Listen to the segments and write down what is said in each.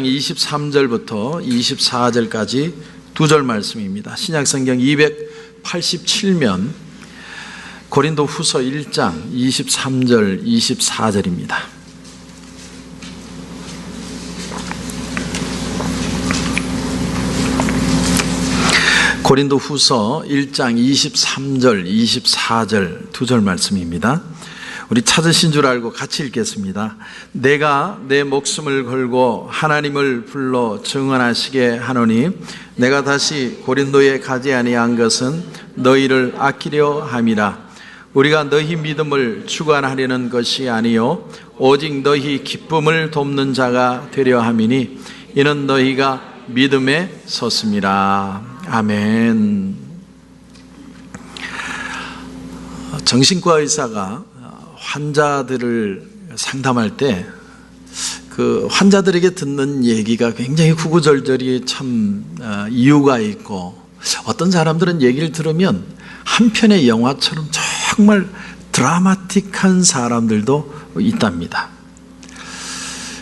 23절부터 24절까지 두 절 말씀입니다. 신약성경 287면 고린도 후서 1장 23절 24절입니다. 고린도 후서 1장 23절 24절 두 절 말씀입니다. 우리 찾으신 줄 알고 같이 읽겠습니다. 내가 내 목숨을 걸고 하나님을 불러 증언하시게 하노니 내가 다시 고린도에 가지 아니한 것은 너희를 아끼려 함이라. 우리가 너희 믿음을 주관하려는 것이 아니요 오직 너희 기쁨을 돕는 자가 되려 함이니 이는 너희가 믿음에 섰음이라. 아멘. 정신과 의사가 환자들을 상담할 때 그 환자들에게 듣는 얘기가 굉장히 구구절절히 참 이유가 있고, 어떤 사람들은 얘기를 들으면 한 편의 영화처럼 정말 드라마틱한 사람들도 있답니다.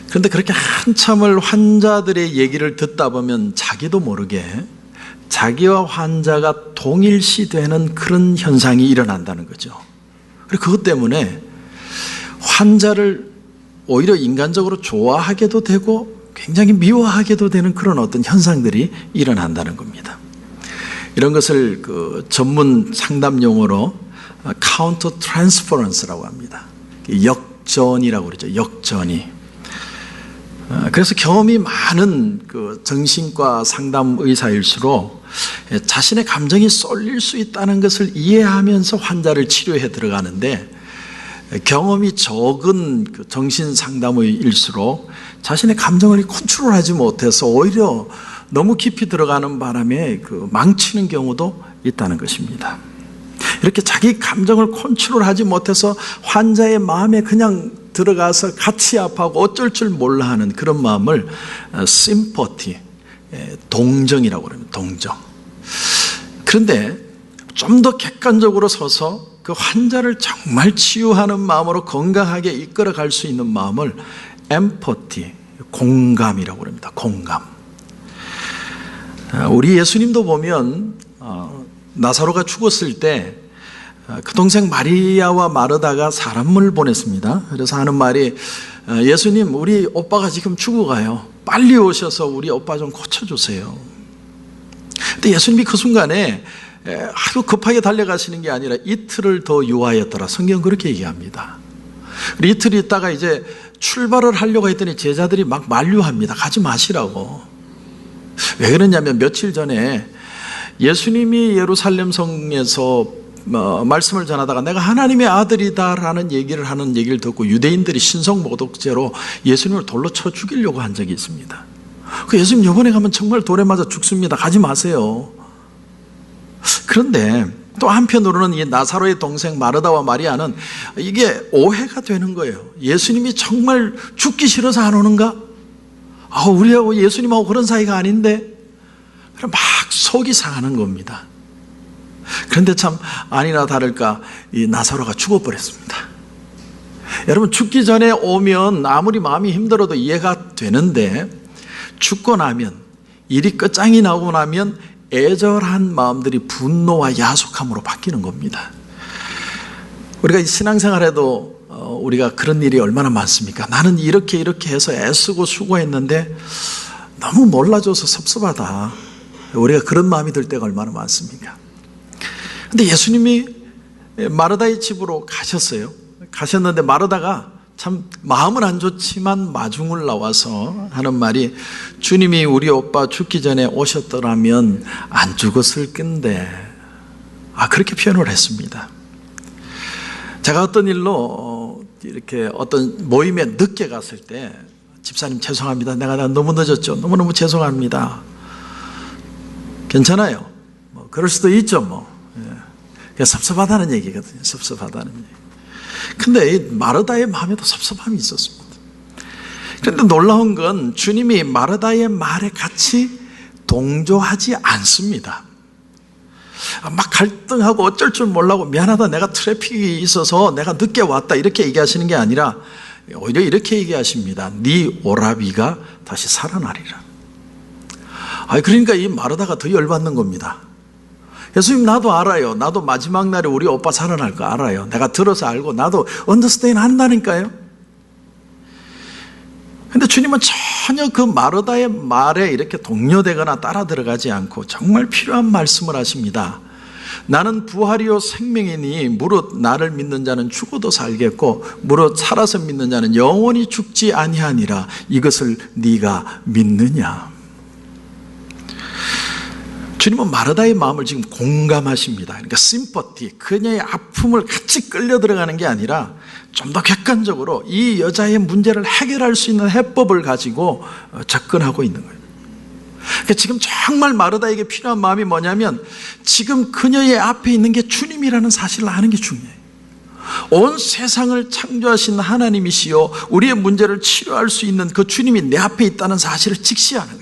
그런데 그렇게 한참을 환자들의 얘기를 듣다 보면 자기도 모르게 자기와 환자가 동일시되는 그런 현상이 일어난다는 거죠. 그리고 그것 때문에 환자를 오히려 인간적으로 좋아하게도 되고 굉장히 미워하게도 되는 그런 어떤 현상들이 일어난다는 겁니다. 이런 것을 그 전문 상담 용어로 카운터 트랜스퍼런스라고 합니다. 역전이라고 그러죠. 역전이. 그래서 경험이 많은 그 정신과 상담 의사일수록 자신의 감정이 쏠릴 수 있다는 것을 이해하면서 환자를 치료해 들어가는데, 경험이 적은 그 정신상담의일수록 자신의 감정을 컨트롤하지 못해서 오히려 너무 깊이 들어가는 바람에 그 망치는 경우도 있다는 것입니다. 이렇게 자기 감정을 컨트롤하지 못해서 환자의 마음에 그냥 들어가서 같이 아파하고 어쩔 줄 몰라 하는 그런 마음을 심퍼티, 동정이라고 합니다. 동정. 그런데 좀 더 객관적으로 서서 그 환자를 정말 치유하는 마음으로 건강하게 이끌어갈 수 있는 마음을 엠퍼티, 공감이라고 합니다. 공감. 우리 예수님도 보면 나사로가 죽었을 때 그 동생 마리아와 마르다가 사람을 보냈습니다. 그래서 하는 말이, 예수님, 우리 오빠가 지금 죽어가요. 빨리 오셔서 우리 오빠 좀 고쳐주세요. 근데 예수님이 그 순간에 아주 급하게 달려가시는 게 아니라 이틀을 더 유하였더라. 성경은 그렇게 얘기합니다. 이틀 있다가 이제 출발을 하려고 했더니 제자들이 막 만류합니다. 가지 마시라고. 왜 그러냐면 며칠 전에 예수님이 예루살렘 성에서 말씀을 전하다가 내가 하나님의 아들이다라는 얘기를 듣고 유대인들이 신성모독죄로 예수님을 돌로 쳐 죽이려고 한 적이 있습니다. 그 예수님 이번에 가면 정말 돌에 맞아 죽습니다. 가지 마세요. 그런데 또 한편으로는 이 나사로의 동생 마르다와 마리아는 이게 오해가 되는 거예요. 예수님이 정말 죽기 싫어서 안 오는가? 우리하고 예수님하고 그런 사이가 아닌데? 그럼 막 속이 상하는 겁니다. 그런데 참 아니나 다를까 이 나사로가 죽어버렸습니다. 여러분, 죽기 전에 오면 아무리 마음이 힘들어도 이해가 되는데, 죽고 나면, 일이 끝장이 나고 나면 애절한 마음들이 분노와 야속함으로 바뀌는 겁니다. 우리가 신앙생활에도 우리가 그런 일이 얼마나 많습니까? 나는 이렇게 해서 애쓰고 수고했는데 너무 몰라줘서 섭섭하다. 우리가 그런 마음이 들 때가 얼마나 많습니까? 근데 예수님이 마르다의 집으로 가셨는데 마르다가 참 마음은 안 좋지만 마중을 나와서 하는 말이, 주님이 우리 오빠 죽기 전에 오셨더라면 안 죽었을 건데. 그렇게 표현을 했습니다. 제가 어떤 일로 이렇게 어떤 모임에 늦게 갔을 때, 집사님 죄송합니다. 내가 너무 늦었죠. 너무너무 죄송합니다. 괜찮아요. 그럴 수도 있죠. 그냥 섭섭하다는 얘기거든요. 섭섭하다는 얘기. 근데 이 마르다의 마음에도 섭섭함이 있었습니다. 그런데 놀라운 건 주님이 마르다의 말에 같이 동조하지 않습니다. 막 갈등하고 어쩔 줄 몰라고 미안하다, 내가 트래픽이 있어서 내가 늦게 왔다, 이렇게 얘기하시는 게 아니라 오히려 이렇게 얘기하십니다. 네 오라비가 다시 살아나리라. 그러니까 이 마르다가 더 열받는 겁니다. 예수님, 나도 알아요. 나도 마지막 날에 우리 오빠 살아날 거 알아요. 내가 들어서 알고 나도 언더스탠드 한다니까요. 근데 주님은 전혀 그 마르다의 말에 이렇게 동요되거나 따라 들어가지 않고 정말 필요한 말씀을 하십니다. 나는 부활이요 생명이니 무릇 나를 믿는 자는 죽어도 살겠고 무릇 살아서 믿는 자는 영원히 죽지 아니하니라. 이것을 네가 믿느냐? 주님은 마르다의 마음을 지금 공감하십니다. 그러니까 심퍼티, 그녀의 아픔을 같이 끌려 들어가는 게 아니라 좀 더 객관적으로 이 여자의 문제를 해결할 수 있는 해법을 가지고 접근하고 있는 거예요. 그러니까 지금 정말 마르다에게 필요한 마음이 뭐냐면 지금 그녀의 앞에 있는 게 주님이라는 사실을 아는 게 중요해요. 온 세상을 창조하신 하나님이시요 우리의 문제를 치료할 수 있는 그 주님이 내 앞에 있다는 사실을 직시하는 거예요.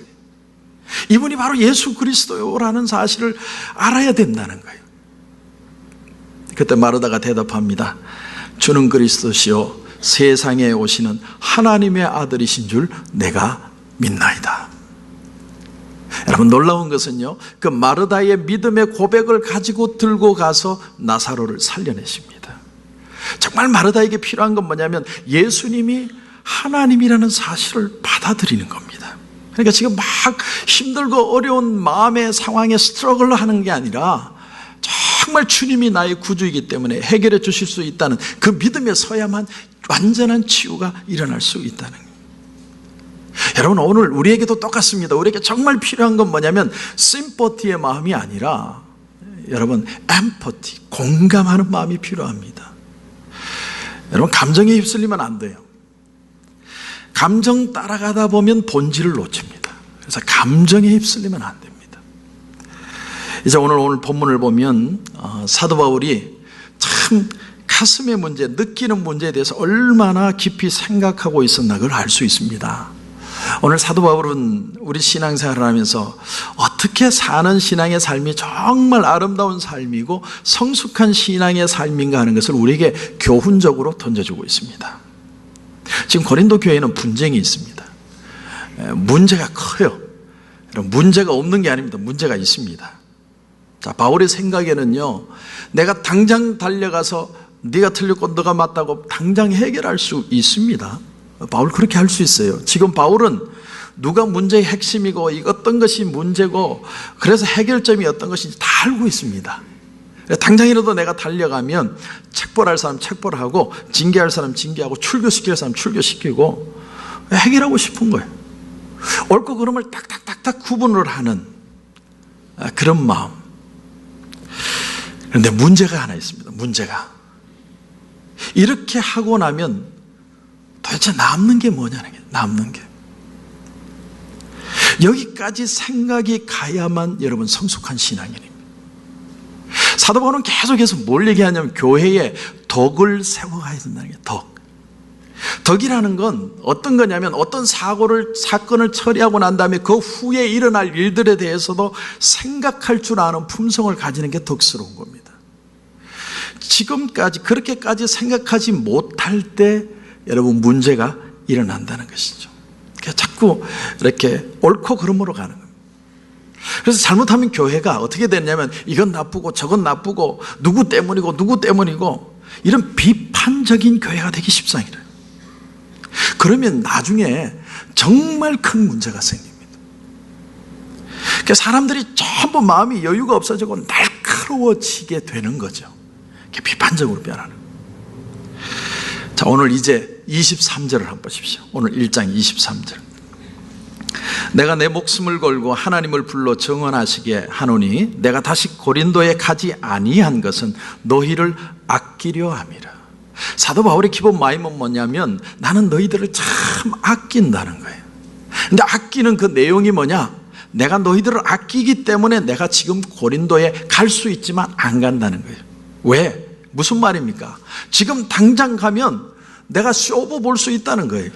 이분이 바로 예수 그리스도라는 사실을 알아야 된다는 거예요. 그때 마르다가 대답합니다. 주는 그리스도시요 세상에 오시는 하나님의 아들이신 줄 내가 믿나이다. 여러분, 놀라운 것은요, 그 마르다의 믿음의 고백을 가지고 들고 가서 나사로를 살려내십니다. 정말 마르다에게 필요한 건 뭐냐면 예수님이 하나님이라는 사실을 받아들이는 겁니다. 그러니까 지금 막 힘들고 어려운 마음의 상황에 스트러글을 하는 게 아니라 정말 주님이 나의 구주이기 때문에 해결해 주실 수 있다는 그 믿음에 서야만 완전한 치유가 일어날 수 있다는 거예요. 여러분, 오늘 우리에게도 똑같습니다. 우리에게 정말 필요한 건 뭐냐면 심퍼티의 마음이 아니라 여러분 엠퍼티, 공감하는 마음이 필요합니다. 여러분, 감정에 휩쓸리면 안 돼요. 감정 따라가다 보면 본질을 놓칩니다. 그래서 감정에 휩쓸리면 안 됩니다. 이제 오늘 본문을 보면 사도 바울이 참 가슴의 문제, 느끼는 문제에 대해서 얼마나 깊이 생각하고 있었나 그걸 알 수 있습니다. 오늘 사도 바울은 우리 신앙생활을 하면서 어떻게 사는 신앙의 삶이 정말 아름다운 삶이고 성숙한 신앙의 삶인가 하는 것을 우리에게 교훈적으로 던져주고 있습니다. 지금 고린도 교회에는 분쟁이 있습니다. 문제가 커요. 문제가 없는 게 아닙니다. 문제가 있습니다. 자, 바울의 생각에는요, 내가 당장 달려가서 네가 틀렸고 너가 맞다고 당장 해결할 수 있습니다. 바울 그렇게 할 수 있어요. 지금 바울은 누가 문제의 핵심이고 어떤 것이 문제고 그래서 해결점이 어떤 것인지 다 알고 있습니다. 당장이라도 내가 달려가면 책벌할 사람 책벌하고 징계할 사람 징계하고 출교시킬 사람 출교시키고 해결하고 싶은 거예요. 옳고 그름을 딱딱딱딱 구분을 하는 그런 마음. 그런데 문제가 하나 있습니다. 문제가 이렇게 하고 나면 도대체 남는 게 뭐냐는 게 남는 게 여기까지 생각이 가야만 여러분 성숙한 신앙인입니다. 사도 바울은 계속해서 뭘 얘기하냐면 교회에 덕을 세워가야 된다는 게 덕이라는 건 어떤 거냐면 어떤 사건을 처리하고 난 다음에 그 후에 일어날 일들에 대해서도 생각할 줄 아는 품성을 가지는 게 덕스러운 겁니다. 지금까지 그렇게까지 생각하지 못할 때 여러분 문제가 일어난다는 것이죠. 자꾸 이렇게 옳고 그름으로 가는 겁니다. 그래서 잘못하면 교회가 어떻게 되냐면 이건 나쁘고 저건 나쁘고 누구 때문이고 이런 비판적인 교회가 되기 십상이래요. 그러면 나중에 정말 큰 문제가 생깁니다. 그러니까 사람들이 전부 마음이 여유가 없어지고 날카로워지게 되는 거죠. 비판적으로 변하는. 자, 오늘 이제 23절을 한번 보십시오. 오늘 1장 23절. 내가 내 목숨을 걸고 하나님을 불러 정언하시게 하노니 내가 다시 고린도에 가지 아니한 것은 너희를 아끼려 함이라. 사도 바울의 기본 마음은 뭐냐면 나는 너희들을 참 아낀다는 거예요. 근데 아끼는 그 내용이 뭐냐? 내가 너희들을 아끼기 때문에 내가 지금 고린도에 갈 수 있지만 안 간다는 거예요. 왜? 무슨 말입니까? 지금 당장 가면 내가 쇼부 볼 수 있다는 거예요.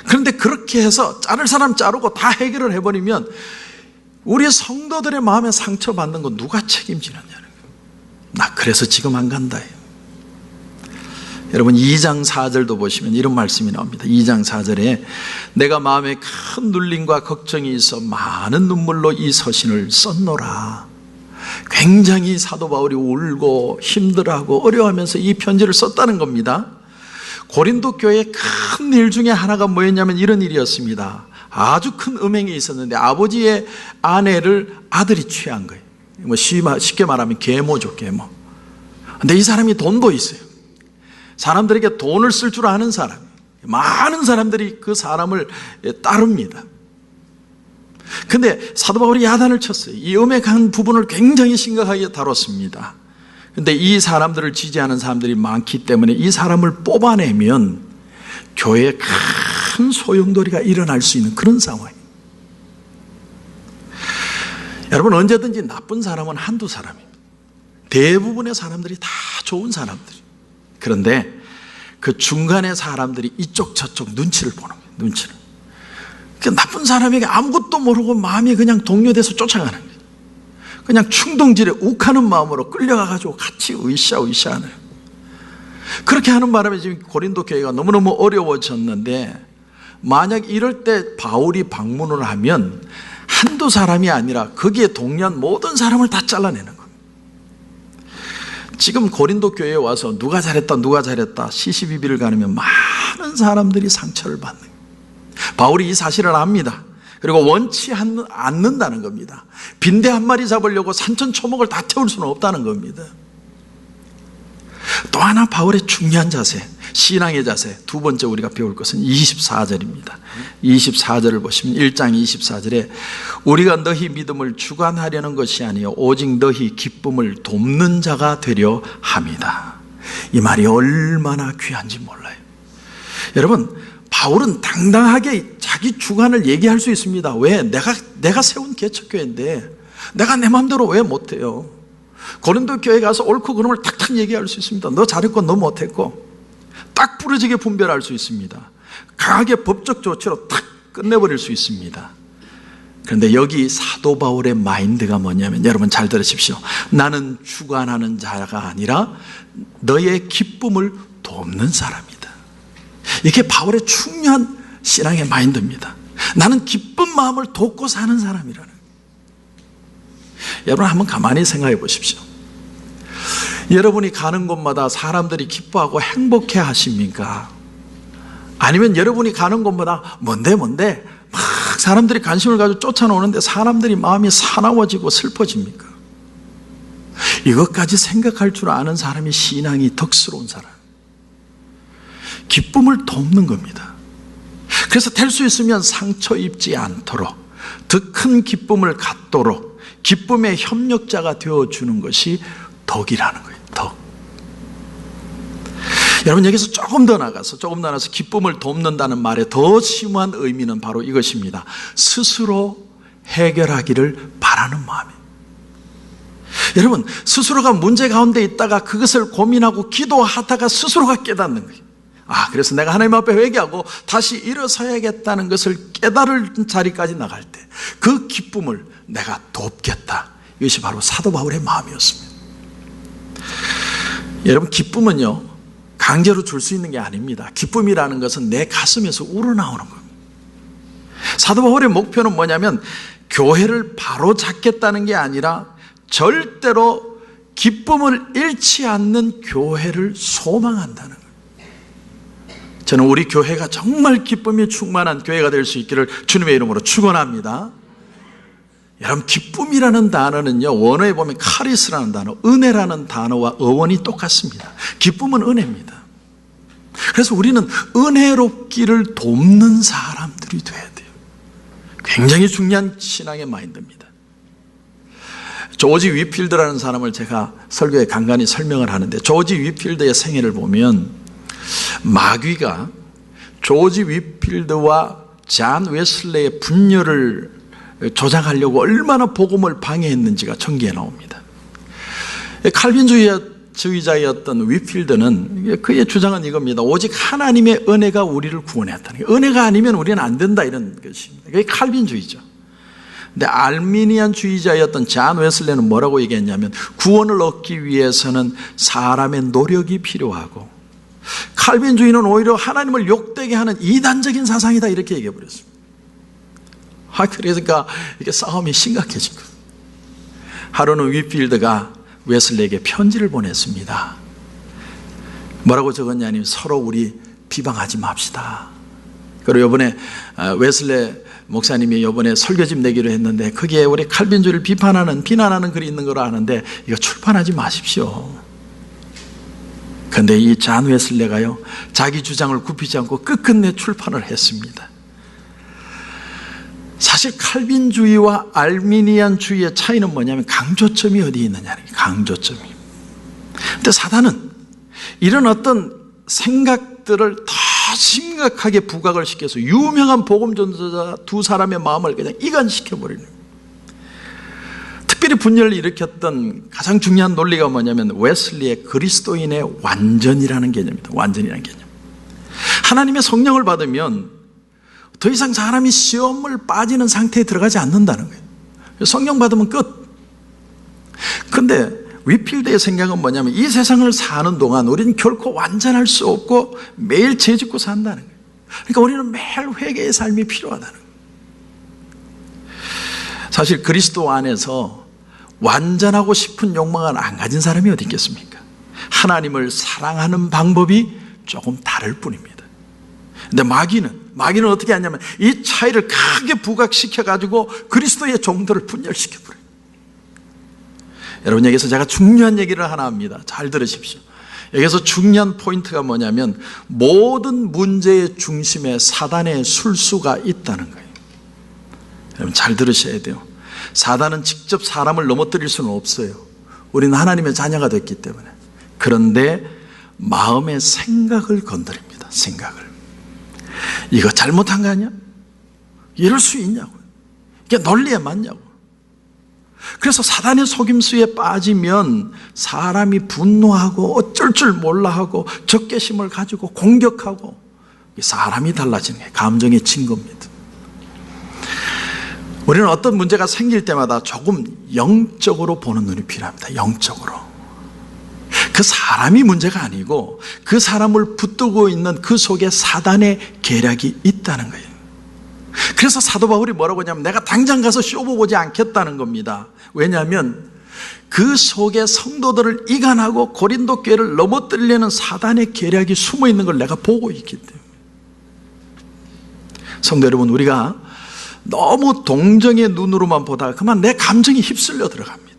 그런데 그렇게 해서 자를 사람 자르고 다 해결을 해버리면 우리 성도들의 마음에 상처받는 거 누가 책임지느냐는 거예요. 나 그래서 지금 안 간다. 여러분 2장 4절도 보시면 이런 말씀이 나옵니다. 2장 4절에 내가 마음에 큰 눌림과 걱정이 있어 많은 눈물로 이 서신을 썼노라. 굉장히 사도 바울이 울고 힘들어하고 어려워하면서 이 편지를 썼다는 겁니다. 고린도 교회의 큰 일 중에 하나가 뭐였냐면 이런 일이었습니다. 아주 큰 음행이 있었는데 아버지의 아내를 아들이 취한 거예요. 뭐 쉽게 말하면 계모죠, 계모. 근데 이 사람이 돈도 있어요. 사람들에게 돈을 쓸 줄 아는 사람. 많은 사람들이 그 사람을 따릅니다. 근데 사도 바울이 야단을 쳤어요. 이 음행한 부분을 굉장히 심각하게 다뤘습니다. 근데 이 사람들을 지지하는 사람들이 많기 때문에 이 사람을 뽑아내면 교회에 큰 소용돌이가 일어날 수 있는 그런 상황이에요. 여러분 언제든지 나쁜 사람은 한두 사람입니다. 대부분의 사람들이 다 좋은 사람들이에요. 그런데 그 중간의 사람들이 이쪽 저쪽 눈치를 보는 거예요. 눈치를. 그 나쁜 사람에게 아무것도 모르고 마음이 그냥 동요돼서 쫓아가는 거예요. 그냥 충동질에 욱하는 마음으로 끌려가가지고 같이 으쌰으쌰하는 거예요. 그렇게 하는 바람에 지금 고린도 교회가 너무너무 어려워졌는데 만약 이럴 때 바울이 방문을 하면 한두 사람이 아니라 거기에 동의한 모든 사람을 다 잘라내는 거예요. 지금 고린도 교회에 와서 누가 잘했다 시시비비를 가르면 많은 사람들이 상처를 받는 거예요. 바울이 이 사실을 압니다. 그리고 원치 않는다는 겁니다. 빈대 한 마리 잡으려고 산천초목을 다 태울 수는 없다는 겁니다. 또 하나 바울의 중요한 자세, 신앙의 자세, 두 번째 우리가 배울 것은 24절입니다. 24절을 보시면 1장 24절에 우리가 너희 믿음을 주관하려는 것이 아니요 오직 너희 기쁨을 돕는 자가 되려 함이다. 이 말이 얼마나 귀한지 몰라요. 여러분 바울은 당당하게 자기 주관을 얘기할 수 있습니다. 왜? 내가 세운 개척교회인데 내가 내 마음대로 왜 못해요? 고린도 교회 가서 옳고 그름을 탁탁 얘기할 수 있습니다. 너 잘했고 너 못했고 딱 부러지게 분별할 수 있습니다. 강하게 법적 조치로 탁 끝내버릴 수 있습니다. 그런데 여기 사도 바울의 마인드가 뭐냐면 여러분 잘 들으십시오. 나는 주관하는 자가 아니라 너의 기쁨을 돕는 사람이다. 이게 바울의 중요한 신앙의 마인드입니다. 나는 기쁜 마음을 돕고 사는 사람이라는 거예요. 여러분 한번 가만히 생각해 보십시오. 여러분이 가는 곳마다 사람들이 기뻐하고 행복해 하십니까? 아니면 여러분이 가는 곳마다 뭔데 막 사람들이 관심을 가지고 쫓아오는데 사람들이 마음이 사나워지고 슬퍼집니까? 이것까지 생각할 줄 아는 사람이 신앙이 덕스러운 사람. 기쁨을 돕는 겁니다. 그래서 될 수 있으면 상처 입지 않도록 더 큰 기쁨을 갖도록 기쁨의 협력자가 되어주는 것이 덕이라는 거예요. 덕. 여러분 여기서 조금 더 나가서 기쁨을 돕는다는 말의 더 심오한 의미는 바로 이것입니다. 스스로 해결하기를 바라는 마음이에요. 여러분 스스로가 문제 가운데 있다가 그것을 고민하고 기도하다가 스스로가 깨닫는 거예요. 그래서 내가 하나님 앞에 회개하고 다시 일어서야겠다는 것을 깨달을 자리까지 나갈 때 그 기쁨을 내가 돕겠다. 이것이 바로 사도 바울의 마음이었습니다. 여러분 기쁨은요 강제로 줄 수 있는 게 아닙니다. 기쁨이라는 것은 내 가슴에서 우러나오는 겁니다. 사도 바울의 목표는 뭐냐면 교회를 바로 잡겠다는 게 아니라 절대로 기쁨을 잃지 않는 교회를 소망한다는 거예요. 저는 우리 교회가 정말 기쁨이 충만한 교회가 될 수 있기를 주님의 이름으로 축원합니다. 여러분 기쁨이라는 단어는요 원어에 보면 카리스라는 단어, 은혜라는 단어와 어원이 똑같습니다. 기쁨은 은혜입니다. 그래서 우리는 은혜롭기를 돕는 사람들이 돼야 돼요. 굉장히 중요한 신앙의 마인드입니다. 조지 위필드라는 사람을 제가 설교에 간간히 설명을 하는데 조지 위필드의 생애를 보면 마귀가 조지 위필드와 잔 웨슬레의 분열을 조장하려고 얼마나 복음을 방해했는지가 전기에 나옵니다. 칼빈주의자였던 위필드는 그의 주장은 이겁니다. 오직 하나님의 은혜가 우리를 구원했다는 거예요. 은혜가 아니면 우리는 안 된다 이런 것입니다. 그게 칼빈주의죠. 근데 알미니안주의자였던 잔 웨슬레는 뭐라고 얘기했냐면 구원을 얻기 위해서는 사람의 노력이 필요하고 칼빈주의는 오히려 하나님을 욕되게 하는 이단적인 사상이다 이렇게 얘기해 버렸습니다. 그러니까 이게 싸움이 심각해진 거예요. 하루는 위필드가 웨슬리에게 편지를 보냈습니다. 뭐라고 적었냐면 서로 우리 비방하지 맙시다. 그리고 이번에 웨슬리 목사님이 이번에 설교집 내기로 했는데 거기에 우리 칼빈주의를 비난하는 글이 있는 걸로 아는데 이거 출판하지 마십시오. 그런데 이 잔 웨슬리가요 자기 주장을 굽히지 않고 끝끝내 출판을 했습니다. 사실 칼빈주의와 알미니안주의의 차이는 뭐냐면 강조점이 어디에 있느냐는 거예요. 강조점이. 그런데 사단은 이런 어떤 생각들을 더 심각하게 부각을 시켜서 유명한 복음 전도자 두 사람의 마음을 그냥 이간시켜버리는 거예요. 특별히 분열을 일으켰던 가장 중요한 논리가 뭐냐면 웨슬리의 그리스도인의 완전이라는 개념입니다. 완전이라는 개념. 하나님의 성령을 받으면 더 이상 사람이 시험을 빠지는 상태에 들어가지 않는다는 거예요. 성령 받으면 끝. 그런데 위필드의 생각은 뭐냐면 이 세상을 사는 동안 우리는 결코 완전할 수 없고 매일 죄짓고 산다는 거예요. 그러니까 우리는 매일 회개의 삶이 필요하다는 거예요. 사실 그리스도 안에서 완전하고 싶은 욕망을 안 가진 사람이 어디 있겠습니까? 하나님을 사랑하는 방법이 조금 다를 뿐입니다. 근데 마귀는 어떻게 하냐면 이 차이를 크게 부각시켜가지고 그리스도의 종들을 분열시켜버려요. 여러분, 여기서 제가 중요한 얘기를 하나 합니다. 잘 들으십시오. 여기서 중요한 포인트가 뭐냐면 모든 문제의 중심에 사단의 술수가 있다는 거예요. 여러분 잘 들으셔야 돼요. 사단은 직접 사람을 넘어뜨릴 수는 없어요. 우리는 하나님의 자녀가 됐기 때문에. 그런데 마음의 생각을 건드립니다. 생각을. 이거 잘못한 거 아니야? 이럴 수 있냐고. 이게 논리에 맞냐고. 그래서 사단의 속임수에 빠지면 사람이 분노하고 어쩔 줄 몰라 하고 적개심을 가지고 공격하고 사람이 달라지는 게 감정의 증거입니다. 우리는 어떤 문제가 생길 때마다 조금 영적으로 보는 눈이 필요합니다. 영적으로. 그 사람이 문제가 아니고 그 사람을 붙들고 있는 그 속에 사단의 계략이 있다는 거예요. 그래서 사도 바울이 뭐라고 하냐면 내가 당장 가서 쇼부 보지 않겠다는 겁니다. 왜냐하면 그 속에 성도들을 이간하고 고린도 교회를 넘어뜨리려는 사단의 계략이 숨어 있는 걸 내가 보고 있기 때문에. 성도 여러분, 우리가 너무 동정의 눈으로만 보다가 그만 내 감정이 휩쓸려 들어갑니다.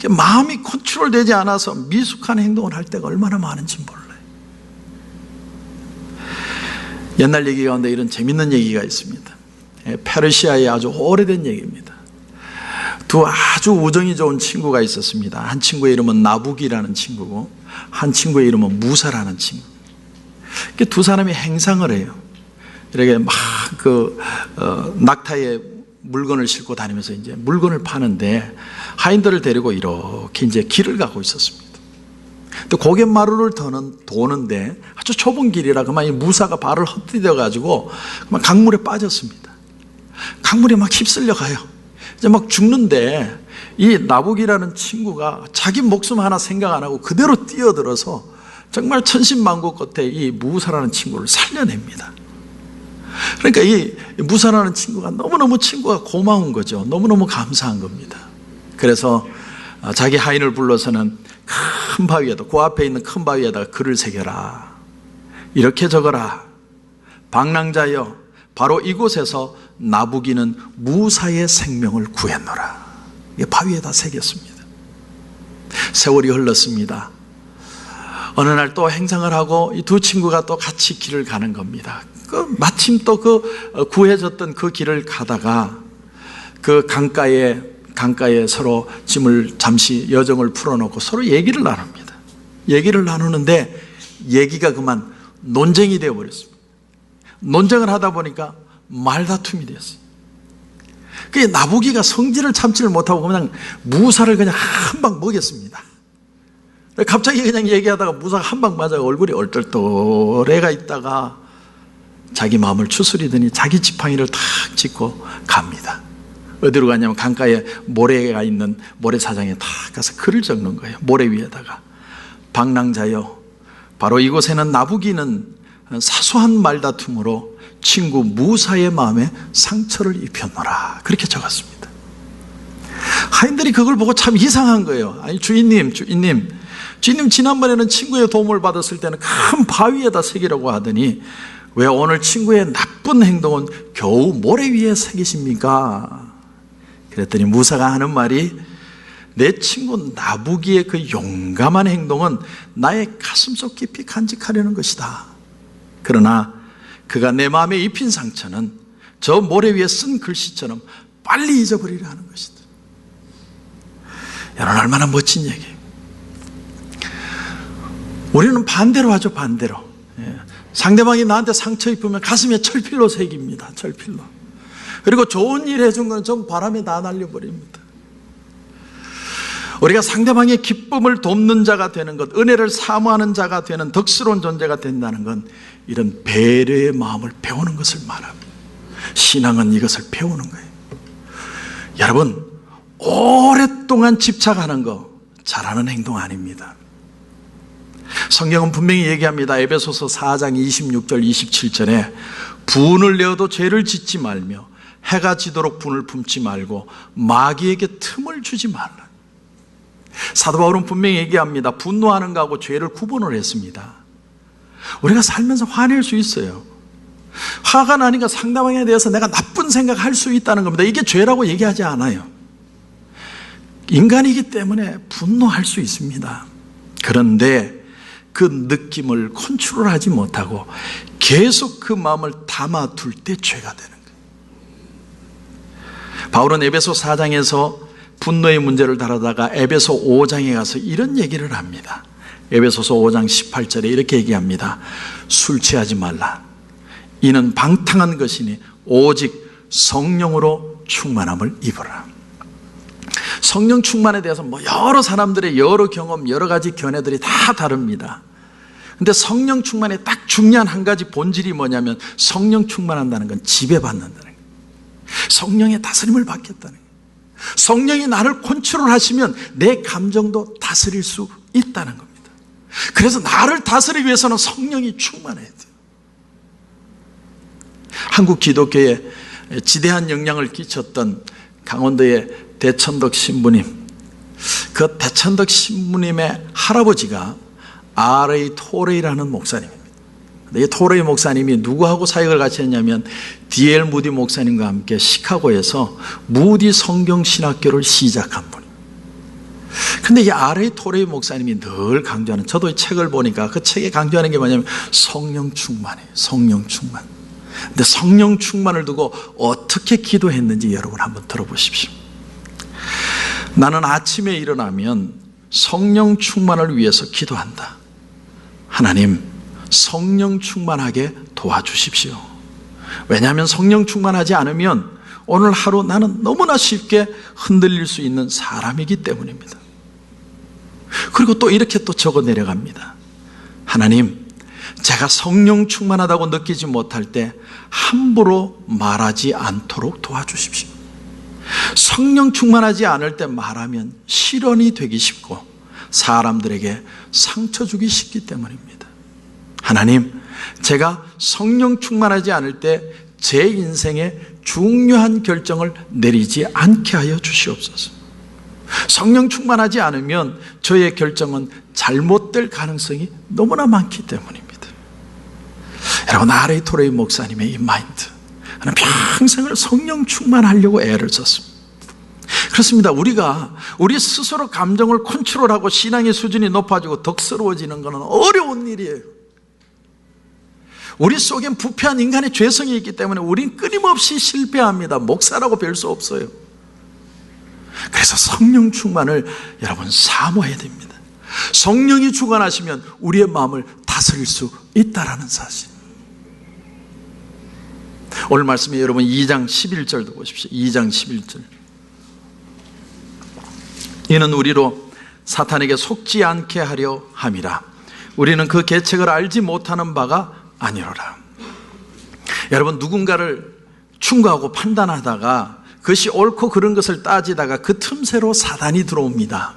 마음이 컨트롤되지 않아서 미숙한 행동을 할 때가 얼마나 많은지 몰라요. 옛날 얘기 가운데 이런 재밌는 얘기가 있습니다. 페르시아의 아주 오래된 얘기입니다. 두 아주 우정이 좋은 친구가 있었습니다. 한 친구의 이름은 나북이라는 친구고 한 친구의 이름은 무사라는 친구. 두 사람이 행상을 해요. 이렇게 막 낙타에 물건을 싣고 다니면서 이제 물건을 파는데 하인들을 데리고 이렇게 이제 길을 가고 있었습니다. 또 고갯마루를 도는데 아주 좁은 길이라 그만 이 무사가 발을 헛디뎌 가지고 그만 강물에 빠졌습니다. 강물에 막 휩쓸려 가요. 이제 막 죽는데 이 나북이라는 친구가 자기 목숨 하나 생각 안 하고 그대로 뛰어들어서 정말 천신만고 끝에 이 무사라는 친구를 살려냅니다. 그러니까 이 무사라는 친구가 너무너무 친구가 고마운 거죠. 너무너무 감사한 겁니다. 그래서 자기 하인을 불러서는 큰 바위에다, 그 앞에 있는 큰 바위에다가 글을 새겨라. 이렇게 적어라. 방랑자여, 바로 이곳에서 나부기는 무사의 생명을 구했노라. 바위에다 새겼습니다. 세월이 흘렀습니다. 어느 날 또 행상을 하고 이 두 친구가 또 같이 길을 가는 겁니다. 마침 또 구해졌던 그 길을 가다가 그 강가에 서로 짐을 잠시 여정을 풀어놓고 서로 얘기를 나눕니다. 얘기를 나누는데 얘기가 그만 논쟁이 되어버렸습니다. 논쟁을 하다 보니까 말다툼이 되었어요. 그 나부기가 성질을 참지를 못하고 그냥 무사를 그냥 한 방 먹였습니다. 갑자기 그냥 얘기하다가 무사가 한 방 맞아 얼굴이 얼떨떨해가 있다가 자기 마음을 추스리더니 자기 지팡이를 탁 짚고 갑니다. 어디로 가냐면 강가에 모래가 있는 모래사장에 탁 가서 글을 적는 거예요. 모래 위에다가 방랑자여, 바로 이곳에는 나부기는 사소한 말다툼으로 친구 무사의 마음에 상처를 입혔노라, 그렇게 적었습니다. 하인들이 그걸 보고 참 이상한 거예요. 아니, 주인님 지난번에는 친구의 도움을 받았을 때는 큰 바위에다 새기라고 하더니 왜 오늘 친구의 나쁜 행동은 겨우 모래 위에 새기십니까? 그랬더니 무사가 하는 말이, 내 친구 나부기의 그 용감한 행동은 나의 가슴속 깊이 간직하려는 것이다. 그러나 그가 내 마음에 입힌 상처는 저 모래 위에 쓴 글씨처럼 빨리 잊어버리려 하는 것이다. 여러분, 얼마나 멋진 얘기예요. 우리는 반대로 하죠. 반대로. 상대방이 나한테 상처 입으면 가슴에 철필로 새깁니다. 철필로. 그리고 좋은 일 해준 건 전 바람에 다 날려버립니다. 우리가 상대방의 기쁨을 돕는 자가 되는 것, 은혜를 사모하는 자가 되는 덕스러운 존재가 된다는 건 이런 배려의 마음을 배우는 것을 말합니다. 신앙은 이것을 배우는 거예요. 여러분, 오랫동안 집착하는 거 잘하는 행동 아닙니다. 성경은 분명히 얘기합니다. 에베소서 4장 26절 27절에 분을 내어도 죄를 짓지 말며 해가 지도록 분을 품지 말고 마귀에게 틈을 주지 말라. 사도 바울은 분명히 얘기합니다. 분노하는 거하고 죄를 구분을 했습니다. 우리가 살면서 화낼 수 있어요. 화가 나니까 상대방에 대해서 내가 나쁜 생각할 수 있다는 겁니다. 이게 죄라고 얘기하지 않아요. 인간이기 때문에 분노할 수 있습니다. 그런데 그 느낌을 컨트롤하지 못하고 계속 그 마음을 담아둘 때 죄가 되는 거예요. 바울은 에베소 4장에서 분노의 문제를 다루다가 에베소 5장에 가서 이런 얘기를 합니다. 에베소서 5장 18절에 이렇게 얘기합니다. 술 취하지 말라. 이는 방탕한 것이니 오직 성령으로 충만함을 입어라. 성령 충만에 대해서 여러 사람들의 여러 경험, 여러 가지 견해들이 다 다릅니다. 근데 성령 충만의 딱 중요한 한 가지 본질이 뭐냐면 성령 충만한다는 건 지배받는다는 거예요. 성령의 다스림을 받겠다는 거예요. 성령이 나를 컨트롤하시면 내 감정도 다스릴 수 있다는 겁니다. 그래서 나를 다스리기 위해서는 성령이 충만해야 돼요. 한국 기독교에 지대한 영향을 끼쳤던 강원도의 대천덕 신부님, 그 대천덕 신부님의 할아버지가 R.A. 토레이라는 목사님입니다. 이 토레이 목사님이 누구하고 사역을 같이 했냐면 D.L. 무디 목사님과 함께 시카고에서 무디 성경신학교를 시작한 분입니다. 그런데 이 R.A. 토레이 목사님이 늘 강조하는, 저도 이 책을 보니까 그 책에 강조하는 게 뭐냐면 성령 충만이에요. 성령 충만. 근데 성령 충만을 두고 어떻게 기도했는지 여러분 한번 들어보십시오. 나는 아침에 일어나면 성령 충만을 위해서 기도한다. 하나님, 성령 충만하게 도와주십시오. 왜냐하면 성령 충만하지 않으면 오늘 하루 나는 너무나 쉽게 흔들릴 수 있는 사람이기 때문입니다. 그리고 또 이렇게 또 적어 내려갑니다. 하나님, 제가 성령 충만하다고 느끼지 못할 때 함부로 말하지 않도록 도와주십시오. 성령 충만하지 않을 때 말하면 실언이 되기 쉽고 사람들에게 상처 주기 쉽기 때문입니다. 하나님, 제가 성령 충만하지 않을 때 제 인생에 중요한 결정을 내리지 않게 하여 주시옵소서. 성령 충만하지 않으면 저의 결정은 잘못될 가능성이 너무나 많기 때문입니다. 여러분, R.A. 토레이 목사님의 이 마인드, 저는 평생을 성령 충만하려고 애를 썼습니다. 그렇습니다. 우리가 우리 스스로 감정을 컨트롤하고 신앙의 수준이 높아지고 덕스러워지는 것은 어려운 일이에요. 우리 속엔 부패한 인간의 죄성이 있기 때문에 우린 끊임없이 실패합니다. 목사라고 별 수 없어요. 그래서 성령 충만을 여러분 사모해야 됩니다. 성령이 주관하시면 우리의 마음을 다스릴 수 있다는 사실. 오늘 말씀에 여러분 2장 11절도 보십시오. 2장 11절. 이는 우리로 사탄에게 속지 않게 하려 함이라. 우리는 그 계책을 알지 못하는 바가 아니로라. 여러분, 누군가를 충고하고 판단하다가 그것이 옳고 그른 것을 따지다가 그 틈새로 사단이 들어옵니다.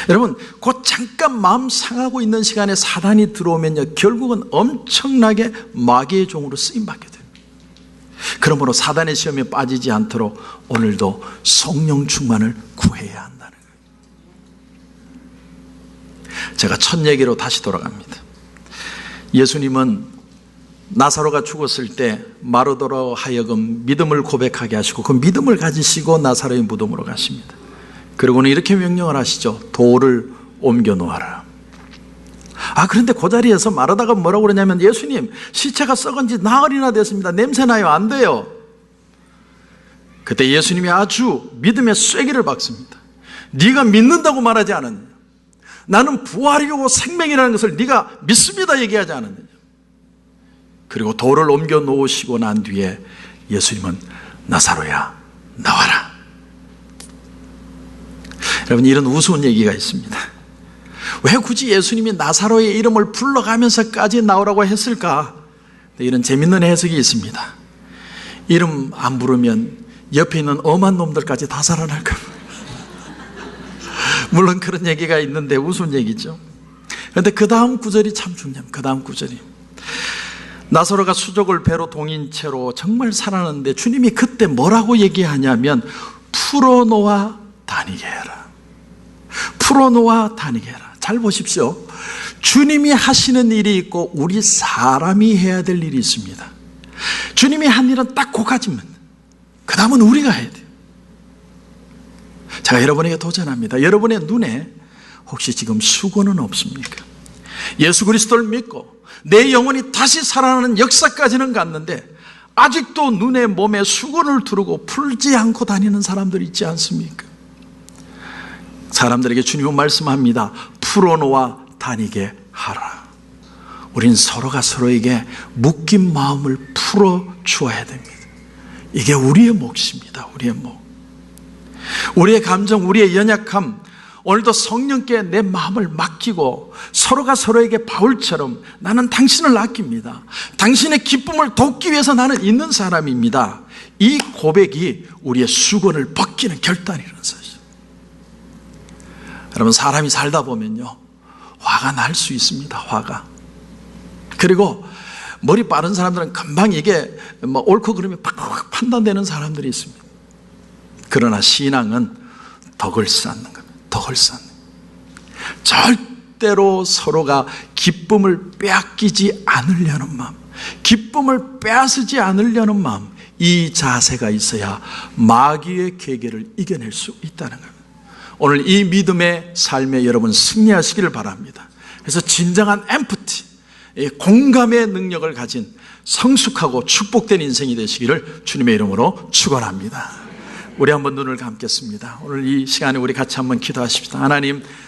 여러분, 곧 잠깐 마음 상하고 있는 시간에 사단이 들어오면요, 결국은 엄청나게 마귀의 종으로 쓰임받게 됩니다. 그러므로 사단의 시험에 빠지지 않도록 오늘도 성령 충만을 구해야 한다는 거예요. 제가 첫 얘기로 다시 돌아갑니다. 예수님은 나사로가 죽었을 때 마르다로 하여금 믿음을 고백하게 하시고 그 믿음을 가지시고 나사로의 무덤으로 가십니다. 그리고는 이렇게 명령을 하시죠. 돌을 옮겨 놓아라. 그런데 그 자리에서 마르다가 뭐라고 그러냐면, 예수님, 시체가 썩은 지 나흘이나 됐습니다. 냄새나요. 안 돼요. 그때 예수님이 아주 믿음의 쐐기를 박습니다. 네가 믿는다고 말하지 않았느냐? 나는 부활이고 생명이라는 것을 네가 믿습니다 얘기하지 않았느냐? 그리고 돌을 옮겨 놓으시고 난 뒤에 예수님은 나사로야, 나와라. 여러분, 이런 우스운 얘기가 있습니다. 왜 굳이 예수님이 나사로의 이름을 불러가면서까지 나오라고 했을까? 이런 재밌는 해석이 있습니다. 이름 안 부르면 옆에 있는 엄한 놈들까지 다 살아날 겁니다. 물론 그런 얘기가 있는데 우스운 얘기죠. 그런데 그 다음 구절이 참 중요합니다. 그 다음 구절이, 나사로가 수족을 배로 동인 채로 정말 살았는데 주님이 그때 뭐라고 얘기하냐면, 풀어놓아 다니게 해라. 풀어놓아 다니게 해라. 잘 보십시오. 주님이 하시는 일이 있고 우리 사람이 해야 될 일이 있습니다. 주님이 한 일은 딱 그 가지면, 그 다음은 우리가 해야 돼요. 제가 여러분에게 도전합니다. 여러분의 눈에 혹시 지금 수고는 없습니까? 예수 그리스도를 믿고 내 영혼이 다시 살아나는 역사까지는 갔는데 아직도 눈에 몸에 수건을 두르고 풀지 않고 다니는 사람들이 있지 않습니까? 사람들에게 주님은 말씀합니다. 풀어놓아 다니게 하라. 우린 서로가 서로에게 묶인 마음을 풀어주어야 됩니다. 이게 우리의 몫입니다. 우리의 몫. 우리의 감정, 우리의 연약함, 오늘도 성령께 내 마음을 맡기고 서로가 서로에게 바울처럼 나는 당신을 아낍니다. 당신의 기쁨을 돕기 위해서 나는 있는 사람입니다. 이 고백이 우리의 수건을 벗기는 결단이라는 사실. 여러분, 사람이 살다 보면요, 화가 날 수 있습니다. 화가. 그리고 머리 빠른 사람들은 금방 이게 옳고 그러면 팍팍 판단되는 사람들이 있습니다. 그러나 신앙은 덕을 쌓는 겁니다. 덕을 쌓는. 절대로 서로가 기쁨을 빼앗기지 않으려는 마음, 기쁨을 빼앗지 않으려는 마음, 이 자세가 있어야 마귀의 계계를 이겨낼 수 있다는 겁니다. 오늘 이 믿음의 삶에 여러분 승리하시기를 바랍니다. 그래서 진정한 엠프티, 공감의 능력을 가진 성숙하고 축복된 인생이 되시기를 주님의 이름으로 축원합니다. 우리 한번 눈을 감겠습니다. 오늘 이 시간에 우리 같이 한번 기도하십시다. 하나님,